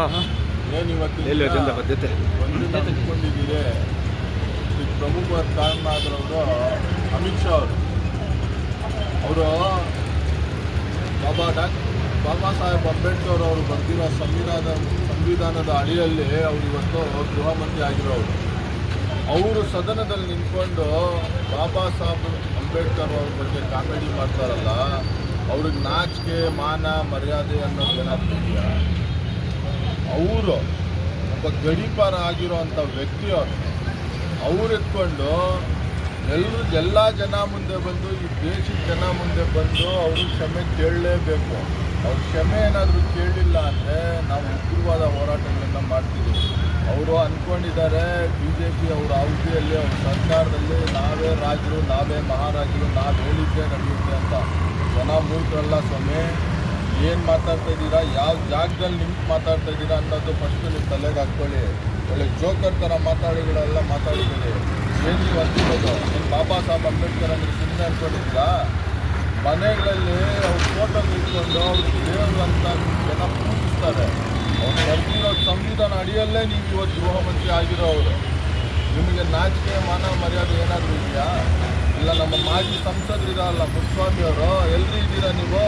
ಏನು ಎಲ್ಲಿ ಇವತ್ತು ಅಜೆಂಡಾ ಬದ್ಧತೆ ಒಂದಿನ ಅಂದ್ಕೊಂಡಿದ್ದೀರಿ ಇದಕ್ಕೆ ಪ್ರಮುಖವಾದ ಕಾರಣ ಆದರವರು ಅಮಿತ್ ಶಾ ಅವರು ಬಾಬಾ ಸಾಹೇಬ್ ಅಂಬೇಡ್ಕರ್ ಅವರು ಬರೆದಿರೋ ಸಂವಿಧಾನದ ಅಡಿಯಲ್ಲಿ ಅವರು ಇವತ್ತು ಗೃಹ ಮಂತ್ರಿ ಆಗಿರೋರು. ಅವರು ಸದನದಲ್ಲಿ ನಿಂತ್ಕೊಂಡು ಬಾಬಾ ಸಾಹೇಬ್ ಅಂಬೇಡ್ಕರ್ ಅವ್ರ ಬಗ್ಗೆ ಕಾಮಿಡಿ ಮಾಡ್ತಾರಲ್ಲ, ಅವ್ರಿಗೆ ನಾಚಿಕೆ ಮಾನ ಮರ್ಯಾದೆ ಅನ್ನೋದು ಏನಾಗ್ತಾ ಇದೆಯಾ? ಅವರು ಒಬ್ಬ ಗಡೀಪಾರ ಆಗಿರೋ ಅಂಥ ವ್ಯಕ್ತಿ ಅವ್ರು ಎತ್ಕೊಂಡು ಎಲ್ಲ ಜನ ಮುಂದೆ ಬಂದು, ಈ ದೇಶದ ಜನ ಮುಂದೆ ಬಂದು ಅವರು ಕ್ಷಮೆ ಕೇಳಲೇಬೇಕು. ಅವ್ರ ಕ್ಷಮೆ ಏನಾದರೂ ಕೇಳಲಿಲ್ಲ ಅಂದರೆ ನಾವು ಉಗ್ರವಾದ ಹೋರಾಟಗಳನ್ನು ಮಾಡ್ತಿದ್ದೀವಿ. ಅವರು ಅಂದ್ಕೊಂಡಿದ್ದಾರೆ BJP ಅವರ ಅವಧಿಯಲ್ಲಿ ಅವ್ರ ಸರ್ಕಾರದಲ್ಲಿ ನಾವೇ ರಾಜರು, ನಾವೇ ಮಹಾರಾಜರು, ನಾವು ಹೇಳಿದ್ದೆ ನಡೆಯುತ್ತೆ ಅಂತ. ಜನ ಮೂರ್ಖರಲ್ಲ ಸ್ವಾಮಿ. ಏನು ಮಾತಾಡ್ತಾ ಇದ್ದೀರಾ, ಯಾವ ಜಾಗದಲ್ಲಿ ನಿಂತು ಮಾತಾಡ್ತಾ ಇದ್ದೀರಾ ಅನ್ನೋದು ಫಸ್ಟು ನಿಮ್ಮ ತಲೆಗೆ ಹಾಕ್ಕೊಳ್ಳಿ. ಒಳ್ಳೆ ಜೋಕರ್ ಥರ ಮಾತಾಡಿಗಳೆಲ್ಲ ಮಾತಾಡಿದ್ದೀರಿ. ಏನು ನೀವು ಅಂತಿರೋದು? ಏನು ಬಾಬಾ ಸಾಹೇಬ್ ಅಂಬೇಡ್ಕರ್ ಅಂದರೆ ಸುಮ್ಮನೆ ಅಂದ್ಕೊಂಡಿದ್ದೀರಾ? ಮನೆಗಳಲ್ಲಿ ಅವ್ರ ಫೋಟೋ ಇಟ್ಕೊಂಡು ಅವ್ರು ದೇವರು ಅಂತ ಜನ ಪೂಜಿಸ್ತಾರೆ. ಅವ್ರು ಬರ್ತಿರೋ ಸಂವಿಧಾನ ಅಡಿಯಲ್ಲೇ ನೀವು ಇವತ್ತು ಗೃಹ ಮಂತ್ರಿ ಆಗಿರೋರು. ನಿಮಗೆ ನಾಚಿಕೆ ಮಾನ ಮರ್ಯಾದೆ ಏನಾದರೂ ಇದೆಯಾ? ಇಲ್ಲ ನಮ್ಮ ಮಾಜಿ ಸಂಸದರಿದಾರಲ್ಲ ಮುನಿಸ್ವಾಮಿ ಅವರು, ಎಲ್ಲರೂ ಇದ್ದೀರಾ ನೀವು?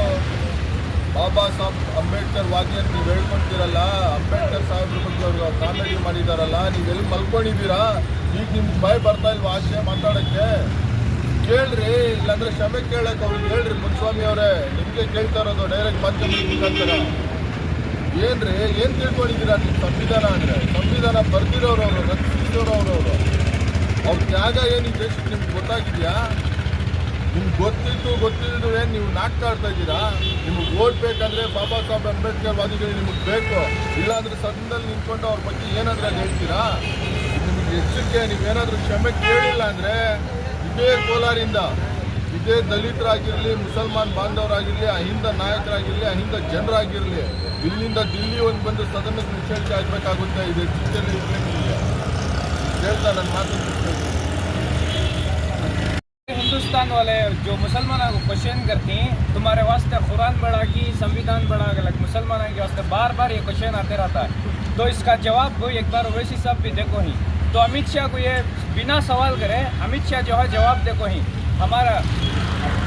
ಬಾಬಾ ಸಾಹೇಬ್ ಅಂಬೇಡ್ಕರ್ ವಾದಿ ಅಂತ ನೀವು ಹೇಳ್ಕೊಳ್ತೀರಲ್ಲ, ಅಂಬೇಡ್ಕರ್ ಸಾಹೇಬ್ರ ಬಗ್ಗೆ ಅವರು ಕಾಮಿಡಿ ಮಾಡಿದಾರಲ್ಲ, ನೀವೆಲ್ಲಿ ಮಲ್ಕೊಂಡಿದ್ದೀರಾ? ಈಗ ನಿಮ್ಗೆ ಭಯ ಬರ್ತಾ ಇಲ್ವಾ ಆಚೆ ಮಾತಾಡೋಕ್ಕೆ? ಕೇಳ್ರಿ, ಇಲ್ಲಾಂದ್ರೆ ಕ್ಷಮೆ ಕೇಳಕ್ಕೆ ಅವ್ರಿಗೆ ಹೇಳ್ರಿ. ಮುನಿಸ್ವಾಮಿ ಅವರೇ, ನಿಮಗೆ ಕೇಳ್ತಾ ಇರೋದು ಡೈರೆಕ್ಟ್ ಮಾಧ್ಯಮ ಮುಖಾಂತರ. ಏನ್ರಿ, ಏನು ತಿಳ್ಕೊಂಡಿದ್ದೀರಾ? ನಿಮ್ಮ ಸಂವಿಧಾನ ಅಂದರೆ ಸಂವಿಧಾನ ಬರ್ದಿರೋರು ಅವರು, ರಚಿಸಿರೋರು ಅವರು. ಅವ್ರ ತ್ಯಾಗ ಏನು ಈ ದೇಶಕ್ಕೆ ನಿಮ್ಗೆ ಗೊತ್ತಾಗಿದೆಯಾ? ನಿಮ್ಗೆ ಗೊತ್ತಿದ್ದು ಏನು ನೀವು ನಾಟಕ ಆಡ್ತಾ ಇದ್ದೀರಾ? ನಿಮಗೆ ಓಟ್ ಬೇಕಂದ್ರೆ ಬಾಬಾ ಸಾಹೇಬ್ ಅಂಬೇಡ್ಕರ್ ವಾದಿಗಳು ನಿಮಗೆ ಬೇಕು. ಇಲ್ಲಾಂದ್ರೆ ಸದನದಲ್ಲಿ ನಿಂತ್ಕೊಂಡು ಅವ್ರ ಬಗ್ಗೆ ಏನಾದರೂ ಅದು ಹೇಳ್ತೀರಾ? ನಿಮಗೆ ಎಚ್ಚರಿಕೆ, ನೀವೇನಾದರೂ ಕ್ಷಮೆ ಕೇಳಿಲ್ಲ ಅಂದರೆ ಇದೇ ಕೋಲಾರಿಂದ, ಇದೇ ದಲಿತರಾಗಿರಲಿ, ಮುಸಲ್ಮಾನ್ ಬಾಂಧವರಾಗಿರಲಿ, ಅಹಿಂದ ನಾಯಕರಾಗಿರಲಿ, ಅಹಿಂದ ಜನರಾಗಿರಲಿ, ಇಲ್ಲಿಂದ ದಿಲ್ಲಿ ಒಂದು ಬಂದು ಸದನಕ್ಕೆ ಮುಚ್ಚಳಿಕೆ ಆಗಬೇಕಾಗುತ್ತೆ. ಇದು ಎಚ್ಚರಿಕೆಯಲ್ಲಿ ಹೇಳ್ತಾ ನನ್ನ ಮಾತು हिंदुस्तान वाले जो मुसलमान को क्वेश्चन करती हैं, तुम्हारे वास्ते कुरान बड़ा की संविधान बड़ा गलत, मुसलमानों के वास्ते बार बार ये क्वेश्चन आते रहता है। तो इसका जवाब कोई एक बार ओवैसी साहब भी देखो ही, तो अमित शाह को ये बिना सवाल करे अमित शाह जो है जवाब देखो ही। हमारा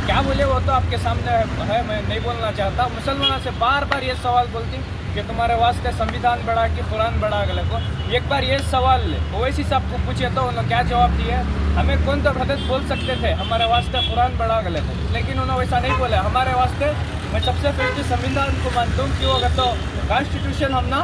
क्या बोले वो तो आपके सामने है, मैं नहीं बोलना चाहता। मुसलमानों से बार बार ये सवाल बोलती कि तुम्हारे वास्ते संविधान बड़ा कि कुरान बड़ा गलत को। एक बार ये सवाल ओवैसी साहब को पूछे तो उन्होंने क्या जवाब दिया? हमें कौन तो हदत बोल सकते थे हमारे वास्ते कुरान बड़ा गलत है, लेकिन उन्होंने वैसा नहीं बोला। हमारे वास्ते मैं सबसे पहले संविधान को मानता हूँ कि वो अगर तो कॉन्स्टिट्यूशन हम ना